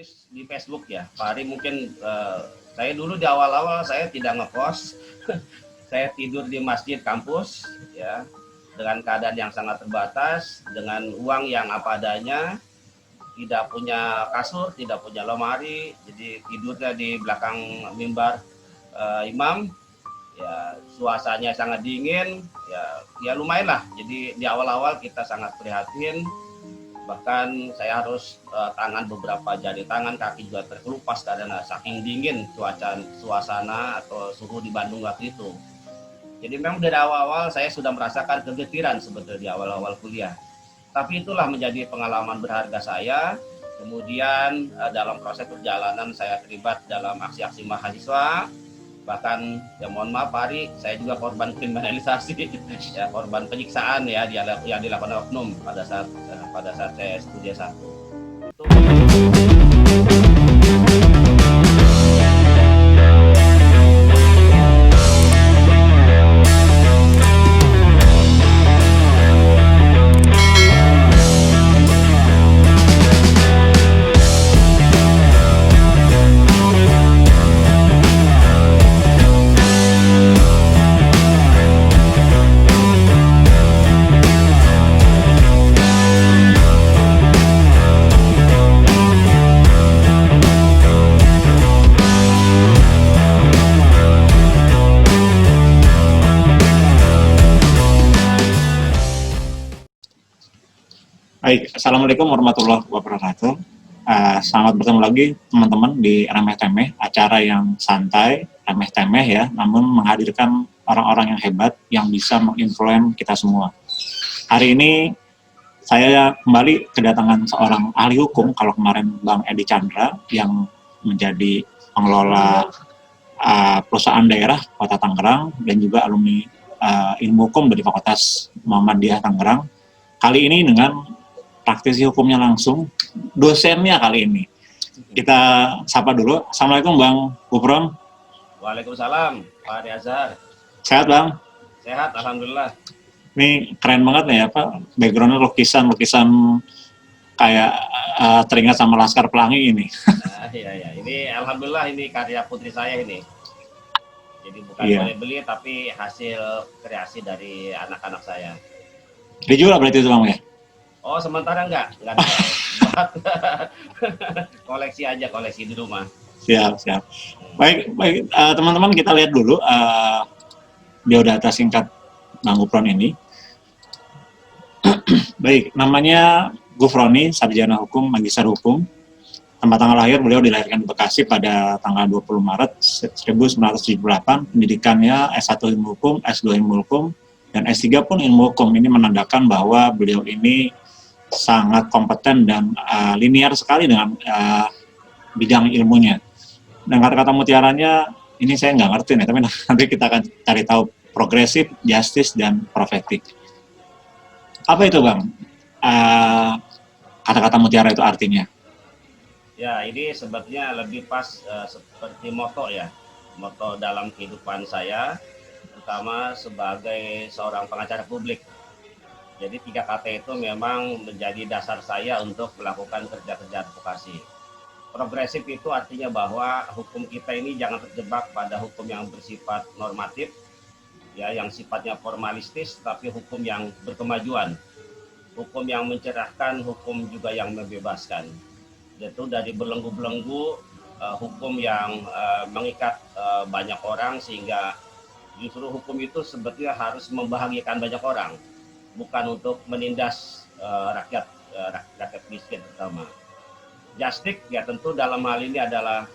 tulis di Facebook ya, Pak Ari mungkin saya dulu di awal-awal saya tidak ngekos, saya tidur di masjid kampus ya, dengan keadaan yang sangat terbatas, dengan uang yang apa adanya, tidak punya kasur, tidak punya lemari, jadi tidurnya di belakang mimbar imam. Ya suasananya sangat dingin, ya lumayan lah. Jadi di awal-awal kita sangat prihatin, bahkan saya harus tangan beberapa jari tangan, kaki juga terkelupas karena saking dingin suasana atau suhu di Bandung waktu itu. Jadi memang dari awal-awal saya sudah merasakan kegetiran sebetulnya di awal-awal kuliah. Tapi itulah menjadi pengalaman berharga saya. Kemudian dalam proses perjalanan saya terlibat dalam aksi-aksi mahasiswa. Bahkan ya mohon maaf Pak Ari, saya juga korban kriminalisasi, ya korban penyiksaan ya yang dilakukan oknum pada saat saya studi S1. Itu Baik, Assalamualaikum warahmatullahi wabarakatuh. Selamat bertemu lagi teman-teman di Remeh Temeh, acara yang santai, remeh temeh ya, namun menghadirkan orang-orang yang hebat yang bisa menginfluence kita semua. Hari ini saya kembali kedatangan seorang ahli hukum, kalau kemarin Bang Edi Chandra yang menjadi pengelola perusahaan daerah Kota Tangerang dan juga alumni ilmu hukum dari Fakultas Muhammadiyah Tangerang. Kali ini dengan praktisi hukumnya langsung, dosennya kali ini. Kita sapa dulu. Assalamualaikum Bang Gufron. Waalaikumsalam Pak Ari Azhar. Sehat Bang? Sehat, alhamdulillah. Ini keren banget nih ya Pak, backgroundnya lukisan kayak teringat sama Laskar Pelangi ini. Iya, ini alhamdulillah ini karya putri saya ini. Jadi bukan boleh beli tapi hasil kreasi dari anak-anak saya. Dijual berarti itu Bang ya? Oh sementara enggak ada. Koleksi aja, koleksi di rumah. Siap. Baik, teman-teman kita lihat dulu biodata singkat Bang Gufron ini. Baik, namanya Gufroni, sarjana hukum, magister hukum. Tempat tanggal lahir beliau dilahirkan di Bekasi pada tanggal 20 Maret 1978. Pendidikannya S1 ilmu hukum, S2 ilmu hukum, dan S3 pun ilmu hukum. Ini menandakan bahwa beliau ini sangat kompeten dan linear sekali dengan bidang ilmunya. Dan kata-kata mutiaranya ini saya nggak ngerti nih, tapi nanti kita akan cari tahu. Progresif, justice, dan prophetic. Apa itu Bang? Kata-kata mutiara itu artinya? Ya ini sebetulnya lebih pas seperti moto ya, moto dalam kehidupan saya, terutama sebagai seorang pengacara publik. Jadi 3 kata itu memang menjadi dasar saya untuk melakukan kerja-kerja advokasi. Progresif itu artinya bahwa hukum kita ini jangan terjebak pada hukum yang bersifat normatif, ya, yang sifatnya formalistis, tapi hukum yang berkemajuan, hukum yang mencerahkan, hukum juga yang membebaskan. Yaitu dari belenggu-belenggu hukum yang mengikat banyak orang, sehingga justru hukum itu sebetulnya harus membahagiakan banyak orang, bukan untuk menindas rakyat miskin terutama. Justice ya tentu dalam hal ini adalah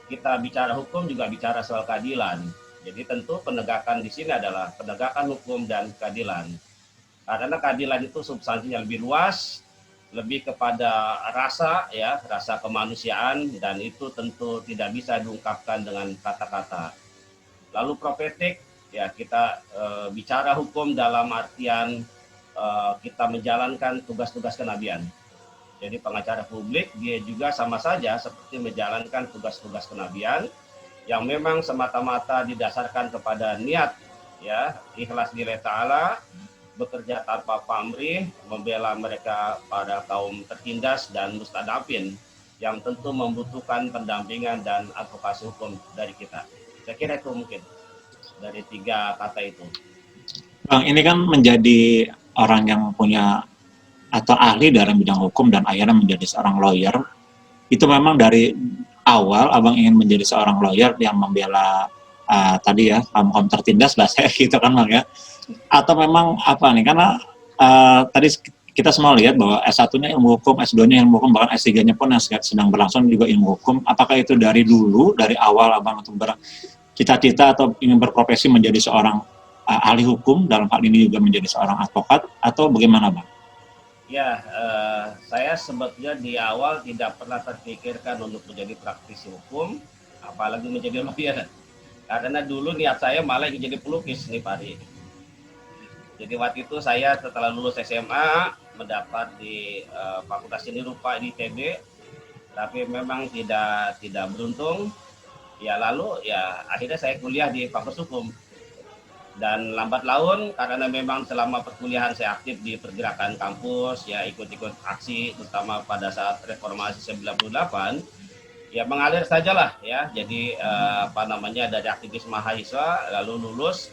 kita bicara hukum juga bicara soal keadilan. Jadi tentu penegakan di sini adalah penegakan hukum dan keadilan. Karena keadilan itu substansinya lebih luas, lebih kepada rasa ya, rasa kemanusiaan, dan itu tentu tidak bisa diungkapkan dengan kata-kata. Lalu prophetic ya, kita bicara hukum dalam artian kita menjalankan tugas-tugas kenabian. Jadi pengacara publik dia juga sama saja seperti menjalankan tugas-tugas kenabian yang memang semata-mata didasarkan kepada niat ya, ikhlas lillahi ta'ala, bekerja tanpa pamrih, membela mereka pada kaum tertindas dan mustadafin. yang tentu membutuhkan pendampingan dan advokasi hukum dari kita. Saya kira itu mungkin dari 3 kata itu. Bang, ini kan menjadi orang yang punya atau ahli dalam bidang hukum dan akhirnya menjadi seorang lawyer, itu memang dari awal Abang ingin menjadi seorang lawyer yang membela tadi ya, kaum tertindas bahasa gitu kan Bang ya, atau memang apa nih, karena tadi kita semua lihat bahwa S1-nya ilmu hukum, S2-nya ilmu hukum, bahkan S3-nya pun yang sedang berlangsung juga ilmu hukum. Apakah itu dari dulu, dari awal Abang untuk bercita-cita atau ingin berprofesi menjadi seorang ahli hukum, dalam hal ini juga menjadi seorang advokat, atau bagaimana Bang? Ya, saya sebetulnya di awal tidak pernah terpikirkan untuk menjadi praktisi hukum, apalagi menjadi lawyer. Karena dulu niat saya malah ingin jadi pelukis nih Pak Ari. Jadi waktu itu saya setelah lulus SMA mendapat di Fakultas Seni Rupa di ITB, tapi memang tidak beruntung. Ya lalu ya akhirnya saya kuliah di Fakultas Hukum. Dan lambat laun karena memang selama perkuliahan saya aktif di pergerakan kampus, ya ikut-ikut aksi terutama pada saat reformasi 98, ya mengalir sajalah ya. Jadi dari aktivis mahasiswa lalu lulus,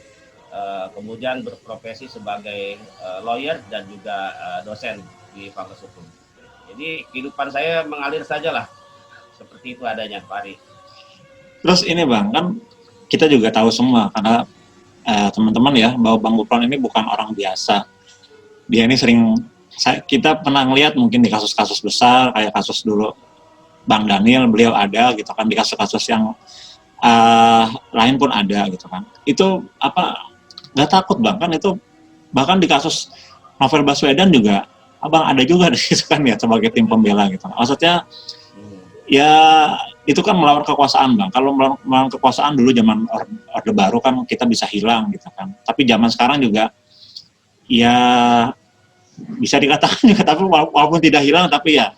kemudian berprofesi sebagai lawyer dan juga dosen di Fakultas Hukum. Jadi kehidupan saya mengalir sajalah seperti itu adanya Pak Ari. Terus ini Bang, kan kita juga tahu semua karena teman-teman ya, bahwa Bang Gufron ini bukan orang biasa. Dia ini kita pernah ngeliat mungkin di kasus-kasus besar, kayak kasus dulu Bang Daniel, beliau ada gitu kan, di kasus-kasus yang lain pun ada gitu kan. Itu nggak takut Bang, kan itu bahkan di kasus Novel Baswedan juga Abang ada juga di situ kan ya, sebagai tim pembela gitu. Maksudnya ya itu kan melawan kekuasaan Bang. Kalau melawan kekuasaan dulu zaman Orde Baru kan kita bisa hilang gitu kan. Tapi zaman sekarang juga ya bisa dikatakan juga, tapi walaupun tidak hilang tapi ya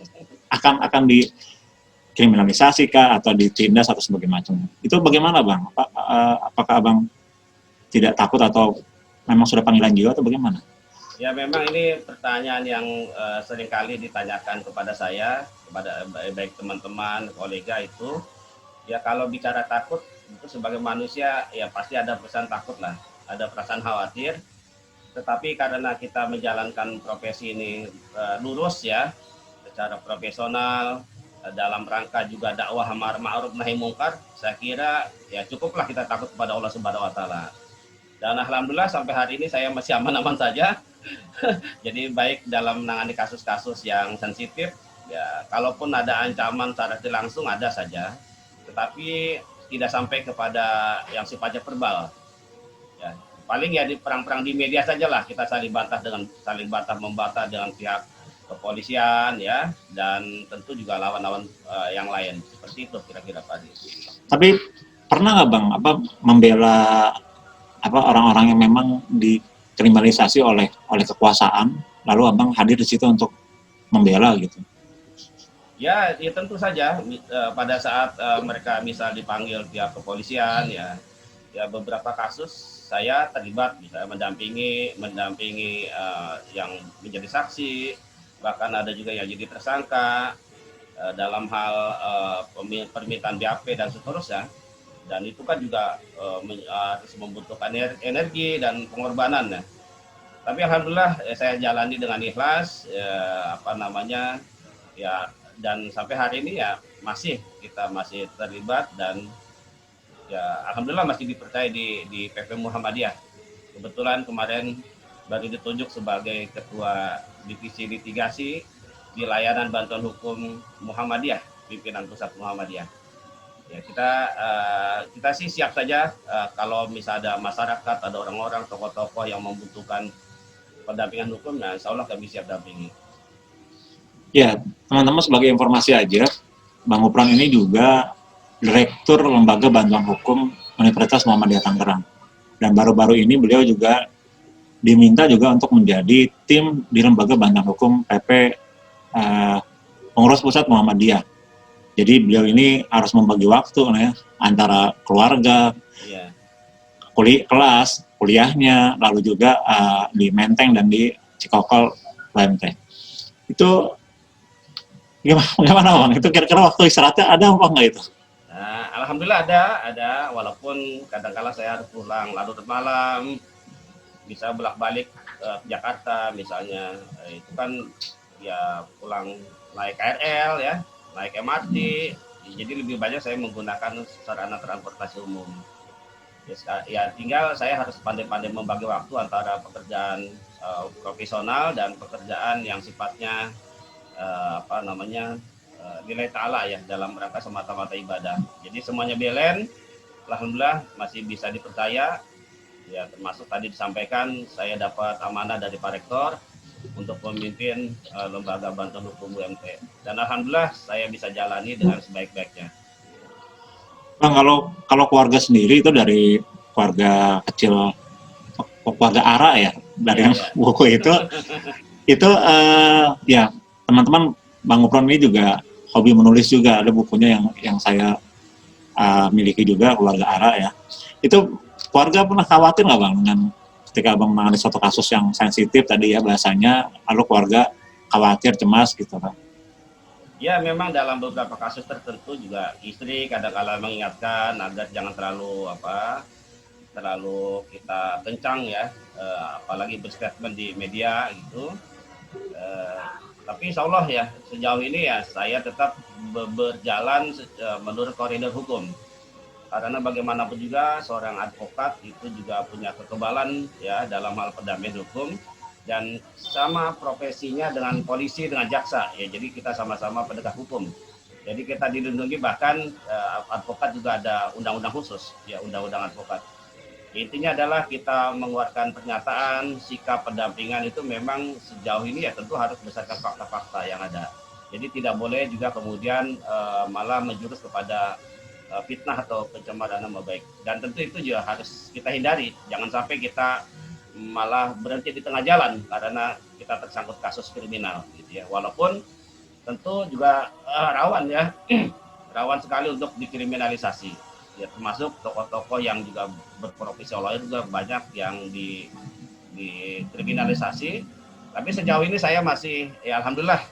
akan dikriminalisasi kah atau ditindas atau sebagainya macam. Itu bagaimana Bang? Apakah Abang tidak takut atau memang sudah panggilan jiwa atau bagaimana? Ya memang ini pertanyaan yang seringkali ditanyakan kepada saya, kepada baik teman-teman, kolega itu. Ya kalau bicara takut, itu sebagai manusia ya pasti ada perasaan takut lah, ada perasaan khawatir. Tetapi karena kita menjalankan profesi ini lurus ya, secara profesional, dalam rangka juga dakwah amar ma'ruf nahi mungkar, saya kira ya cukuplah kita takut kepada Allah Subhanahu wa taala. Dan alhamdulillah sampai hari ini saya masih aman-aman saja. Jadi baik dalam menangani kasus-kasus yang sensitif, ya kalaupun ada ancaman secara langsung ada saja, tetapi tidak sampai kepada yang sifatnya verbal. Ya, paling ya di perang-perang di media sajalah kita saling bantah membantah dengan pihak kepolisian ya, dan tentu juga lawan-lawan yang lain. Seperti itu kira-kira Pak Adi. Tapi pernah nggak Bang membela orang-orang yang memang dikriminalisasi oleh kekuasaan, lalu Abang hadir di situ untuk membela gitu? Ya tentu saja pada saat mereka misal dipanggil pihak kepolisian ya beberapa kasus saya terlibat, misalnya mendampingi yang menjadi saksi, bahkan ada juga yang jadi tersangka dalam hal permintaan BAP dan seterusnya. Dan itu kan juga harus membutuhkan energi dan pengorbanan ya. Tapi alhamdulillah saya jalani dengan ikhlas dan sampai hari ini ya kita masih terlibat dan ya alhamdulillah masih dipercaya di PP Muhammadiyah. Kebetulan kemarin baru ditunjuk sebagai ketua divisi litigasi di layanan bantuan hukum Muhammadiyah, pimpinan pusat Muhammadiyah. Ya kita sih siap saja kalau misalnya ada masyarakat, ada orang-orang, tokoh-tokoh yang membutuhkan pendampingan hukum, nah insya Allah kami siap dampingi. Ya, teman-teman sebagai informasi aja, Bang Gufron ini juga Direktur Lembaga Bantuan Hukum Universitas Muhammadiyah Tangerang. Dan baru-baru ini beliau juga diminta juga untuk menjadi tim di Lembaga Bantuan Hukum PP Pengurus Pusat Muhammadiyah. Jadi beliau ini harus membagi waktu ya, antara keluarga, kelas, kuliahnya, lalu juga di Menteng dan di Cikokol UMT. Itu Gimana Bang? Itu kira-kira waktu istirahatnya ada apa enggak itu? Nah, alhamdulillah ada, walaupun kadang-kala saya harus pulang larut malam, bisa bolak-balik ke Jakarta misalnya. Itu kan ya pulang naik KRL ya, naik MRT. Jadi lebih banyak saya menggunakan sarana transportasi umum. Ya tinggal saya harus pandai-pandai membagi waktu antara pekerjaan profesional dan pekerjaan yang sifatnya apa namanya nilai ta'ala ya, dalam rangka semata-mata ibadah. Jadi semuanya belen, alhamdulillah masih bisa dipercaya. Ya termasuk tadi disampaikan saya dapat amanah dari Pak Rektor untuk memimpin lembaga bantuan hukum UMT, dan alhamdulillah saya bisa jalani dengan sebaik-baiknya. Bang, kalau keluarga sendiri itu dari keluarga kecil, keluarga Ara ya, dari Ya, yang ya. buku itu ya teman-teman Bang Upron ini juga hobi menulis juga, ada bukunya yang saya miliki juga, keluarga Ara ya. Itu keluarga pernah khawatir nggak Bang dengan ketika Bang menangani suatu kasus yang sensitif tadi ya bahasanya, lalu keluarga khawatir, cemas gitu kan? Ya memang dalam beberapa kasus tertentu juga istri kadang-kala mengingatkan agar jangan terlalu kita kencang ya, apalagi berstatement di media gitu. Eh, tapi insya Allah ya sejauh ini ya saya tetap berjalan menurut koridor hukum, karena bagaimanapun juga seorang advokat itu juga punya kekebalan ya dalam hal pendampingan hukum, dan sama profesinya dengan polisi dengan jaksa ya, jadi kita sama-sama penegak hukum, jadi kita dilindungi, bahkan advokat juga ada undang-undang khusus ya, undang-undang advokat. Intinya adalah kita mengeluarkan pernyataan sikap pendampingan itu memang sejauh ini ya tentu harus berdasarkan fakta-fakta yang ada. Jadi tidak boleh juga kemudian malah menjurus kepada fitnah atau pencemaran nama baik. Dan tentu itu juga harus kita hindari. Jangan sampai kita malah berhenti di tengah jalan karena kita tersangkut kasus kriminal gitu ya. Walaupun tentu juga rawan ya, rawan sekali untuk dikriminalisasi. Ya termasuk tokoh-tokoh yang juga berprofesi lawyer juga banyak yang dikriminalisasi. Tapi sejauh ini saya masih ya alhamdulillah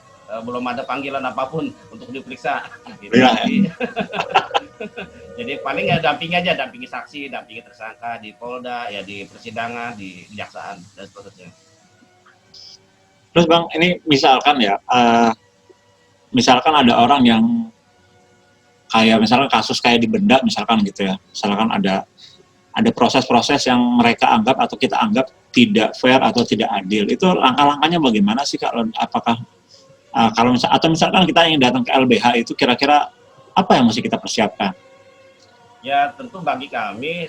belum ada panggilan apapun untuk diperiksa gitu. Ya. Jadi paling ya dampingi saksi, dampingi tersangka di Polda ya, di persidangan, di kejaksaan dan seterusnya. Terus Bang, ini misalkan ya, misalkan ada orang yang kayak misalkan kasus kayak di Bedak misalkan gitu ya, misalkan ada proses-proses yang mereka anggap atau kita anggap tidak fair atau tidak adil, itu langkah-langkahnya bagaimana sih Kak? Apakah kalau misalkan kita ingin datang ke LBH itu kira-kira apa yang mesti kita persiapkan? Ya tentu bagi kami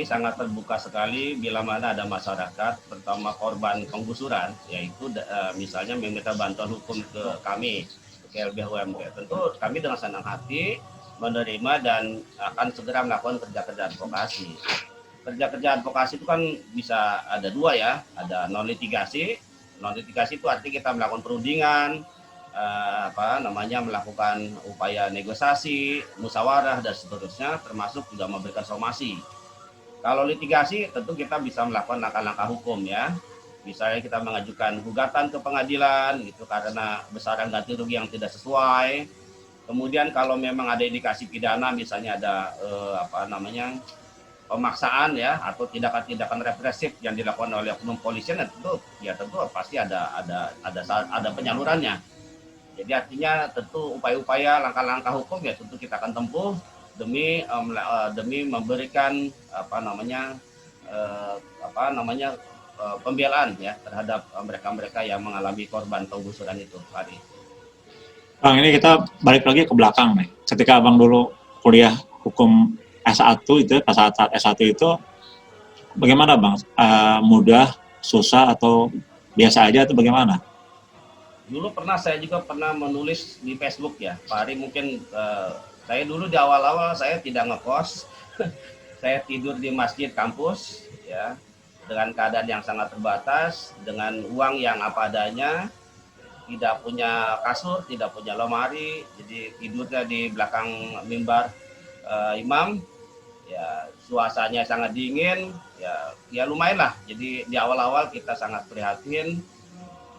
sangat terbuka sekali bila mana ada masyarakat, terutama korban penggusuran, yaitu misalnya meminta bantuan hukum ke kami, ke LBH UMT. Tentu kami dengan senang hati menerima dan akan segera melakukan kerja-kerja advokasi. Kerja-kerja advokasi itu kan bisa ada dua ya, ada non litigasi. Non litigasi itu artinya kita melakukan perundingan, melakukan upaya negosiasi, musyawarah dan seterusnya, termasuk juga memberikan somasi. Kalau litigasi tentu kita bisa melakukan langkah-langkah hukum ya. Misalnya kita mengajukan gugatan ke pengadilan gitu karena besaran ganti rugi yang tidak sesuai. Kemudian kalau memang ada indikasi pidana, misalnya ada pemaksaan ya atau tindakan-tindakan represif yang dilakukan oleh oknum polisian, tentu pasti ada penyalurannya. Jadi artinya tentu upaya-upaya langkah-langkah hukum ya tentu kita akan tempuh demi memberikan pembelaan ya terhadap mereka-mereka yang mengalami korban penggusuran itu, Pak. Bang, ini kita balik lagi ke belakang nih. Ketika Abang dulu kuliah hukum S1 itu, pas saat S1 itu, bagaimana Bang? Mudah, susah, atau biasa aja, atau bagaimana? Dulu saya juga pernah menulis di Facebook ya, Pak Ari, mungkin saya dulu di awal-awal saya tidak ngekos, saya tidur di masjid kampus ya, dengan keadaan yang sangat terbatas, dengan uang yang apa adanya, tidak punya kasur, tidak punya lemari, jadi tidurnya di belakang mimbar imam. Ya suasananya sangat dingin, ya lumayan lah. Jadi di awal-awal kita sangat prihatin,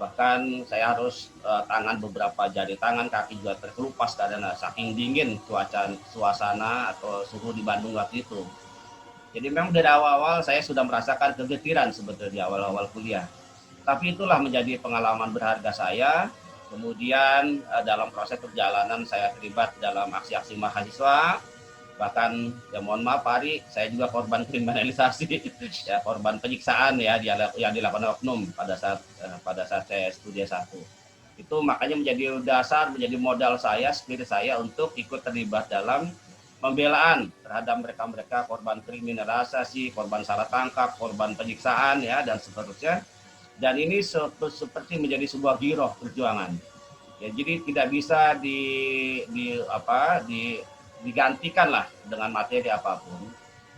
Bahkan saya harus tangan beberapa jari tangan, kaki juga terkelupas karena saking dingin suasana atau suhu di Bandung waktu itu. Jadi memang dari awal-awal saya sudah merasakan kegetiran sebetulnya di awal-awal kuliah. Tapi itulah menjadi pengalaman berharga saya. Kemudian dalam proses perjalanan saya terlibat dalam aksi-aksi mahasiswa. Bahkan ya mohon maaf Pak Ari, saya juga korban kriminalisasi, ya korban penyiksaan ya yang dilakukan oknum pada saat saya studi S1. Itu makanya menjadi dasar, menjadi modal saya, spirit saya untuk ikut terlibat dalam pembelaan terhadap mereka-mereka korban kriminalisasi, korban salah tangkap, korban penyiksaan ya dan seterusnya. Dan ini seperti menjadi sebuah giroh perjuangan. Ya, jadi tidak bisa digantikan lah dengan materi apapun.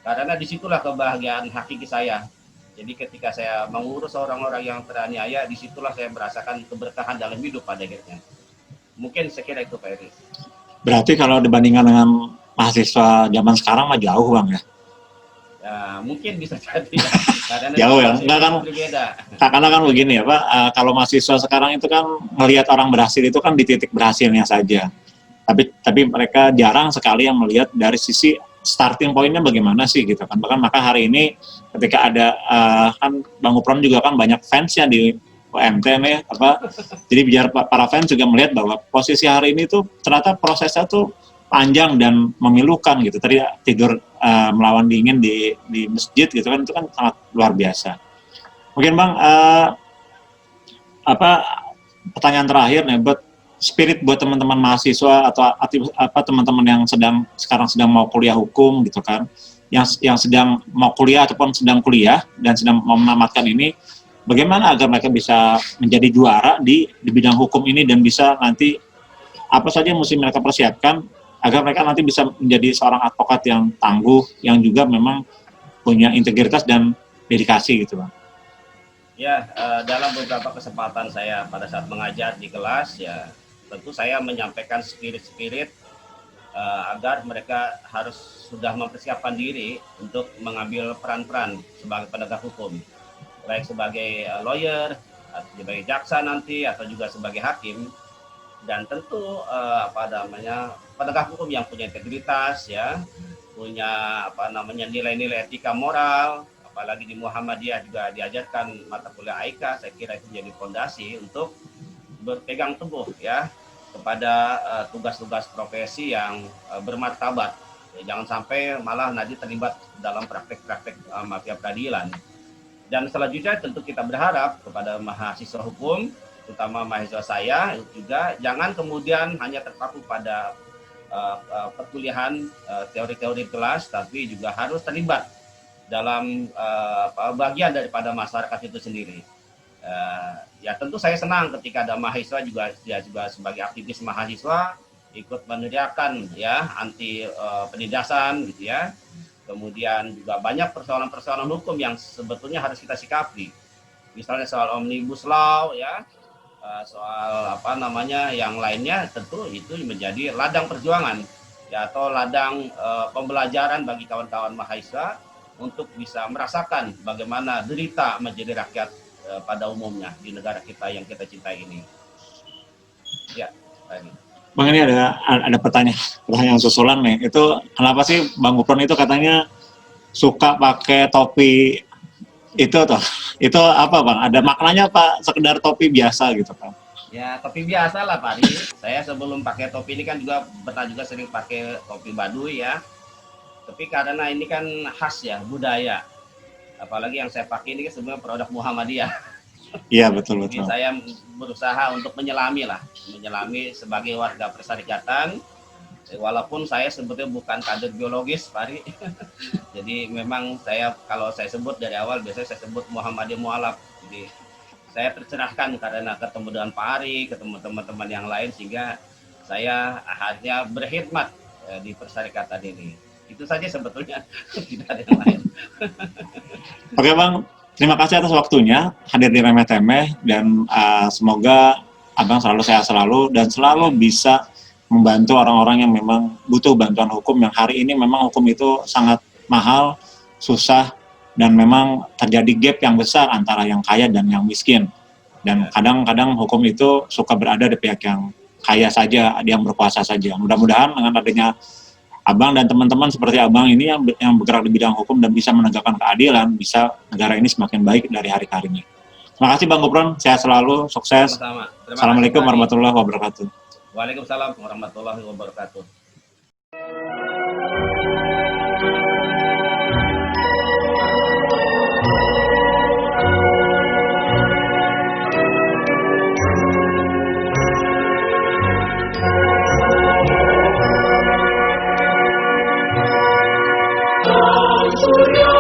Karena disitulah kebahagiaan hakiki saya. Jadi ketika saya mengurus orang-orang yang teraniaya, disitulah saya merasakan keberkahan dalam hidup pada akhirnya. Mungkin sekira itu Pak Eri. Berarti kalau dibandingkan dengan mahasiswa zaman sekarang mah jauh Bang ya? Ya mungkin bisa jadi ya. Karena jauh ya, enggak kan berbeda. Karena kan begini ya Pak, kalau mahasiswa sekarang itu kan melihat orang berhasil itu kan di titik berhasilnya saja. Tapi mereka jarang sekali yang melihat dari sisi starting pointnya bagaimana sih gitu kan. Bahkan maka hari ini ketika ada kan Bang Upron juga kan banyak fansnya di UMT nih jadi biar para fans juga melihat bahwa posisi hari ini tuh ternyata prosesnya tuh panjang dan memilukan gitu. Tadi tidur melawan dingin di masjid gitu kan, itu kan sangat luar biasa. Mungkin Bang pertanyaan terakhir nih buat spirit buat teman-teman mahasiswa atau teman-teman yang sekarang sedang mau kuliah hukum gitu kan, yang sedang mau kuliah ataupun sedang kuliah dan sedang mau menamatkan ini, bagaimana agar mereka bisa menjadi juara di bidang hukum ini dan bisa nanti apa saja yang mesti mereka persiapkan agar mereka nanti bisa menjadi seorang advokat yang tangguh, yang juga memang punya integritas dan dedikasi gitu Bang. Ya, dalam beberapa kesempatan saya pada saat mengajar di kelas ya, tentu saya menyampaikan spirit agar mereka harus sudah mempersiapkan diri untuk mengambil peran-peran sebagai penegak hukum, baik sebagai lawyer, sebagai jaksa nanti atau juga sebagai hakim. Dan tentu penegak hukum yang punya integritas ya, punya nilai-nilai etika moral, apalagi di Muhammadiyah juga diajarkan mata kuliah AIKA. Saya kira itu menjadi fondasi untuk berpegang teguh ya kepada tugas-tugas profesi yang bermartabat. Ya, jangan sampai malah nanti terlibat dalam praktek-praktek mafia peradilan. Dan selanjutnya tentu kita berharap kepada mahasiswa hukum, terutama mahasiswa saya juga, jangan kemudian hanya terpaku pada perkuliahan teori-teori kelas, tapi juga harus terlibat dalam bagian daripada masyarakat itu sendiri. Ya tentu saya senang ketika ada mahasiswa juga sebagai aktivis mahasiswa ikut meneriakan ya anti penindasan gitu ya. Kemudian juga banyak persoalan-persoalan hukum yang sebetulnya harus kita sikapi. Misalnya soal Omnibus Law ya, soal yang lainnya, tentu itu menjadi ladang perjuangan ya, atau ladang pembelajaran bagi kawan-kawan mahasiswa untuk bisa merasakan bagaimana derita menjadi rakyat pada umumnya di negara kita yang kita cintai ini. Ya, ini. Bang, ini ada pertanyaan susulan nih. Itu kenapa sih Bang Upron itu katanya suka pakai topi itu toh? Itu apa Bang? Ada maknanya apa sekedar topi biasa gitu kan? Ya topi biasa lah Pak Ari. Saya sebelum pakai topi ini kan juga pernah juga sering pakai topi Baduy ya. Tapi karena ini kan khas ya, budaya. Apalagi yang saya pakai ini kan sebenarnya produk Muhammadiyah. Iya betul. Jadi saya berusaha untuk menyelami sebagai warga persyarikatan. Walaupun saya sebetulnya bukan kader biologis, Pak Ari. Jadi memang kalau saya sebut dari awal biasanya saya sebut Muhammadiyah Mu'alaf. Jadi saya tercerahkan karena ketemu dengan Pak Ari, ketemu teman-teman yang lain, sehingga saya akhirnya berkhidmat di persyarikatan ini. Itu saja sebetulnya, tidak ada yang lain. Oke Bang, terima kasih atas waktunya hadir di Remeh Temeh, dan semoga Abang selalu sehat selalu dan selalu bisa membantu orang-orang yang memang butuh bantuan hukum, yang hari ini memang hukum itu sangat mahal, susah, dan memang terjadi gap yang besar antara yang kaya dan yang miskin. Dan Ya. kadang-kadang hukum itu suka berada di pihak yang kaya saja, yang berkuasa saja. Mudah-mudahan dengan adanya Abang dan teman-teman seperti Abang ini yang bergerak di bidang hukum dan bisa menegakkan keadilan, bisa negara ini semakin baik dari hari ke harinya. Terima kasih Bang Gufron, sehat selalu, sukses. Sama-sama. Terima Assalamualaikum kasih, Pak Adi. warahmatullahi wabarakatuh. Waalaikumsalam warahmatullahi wabarakatuh. Surya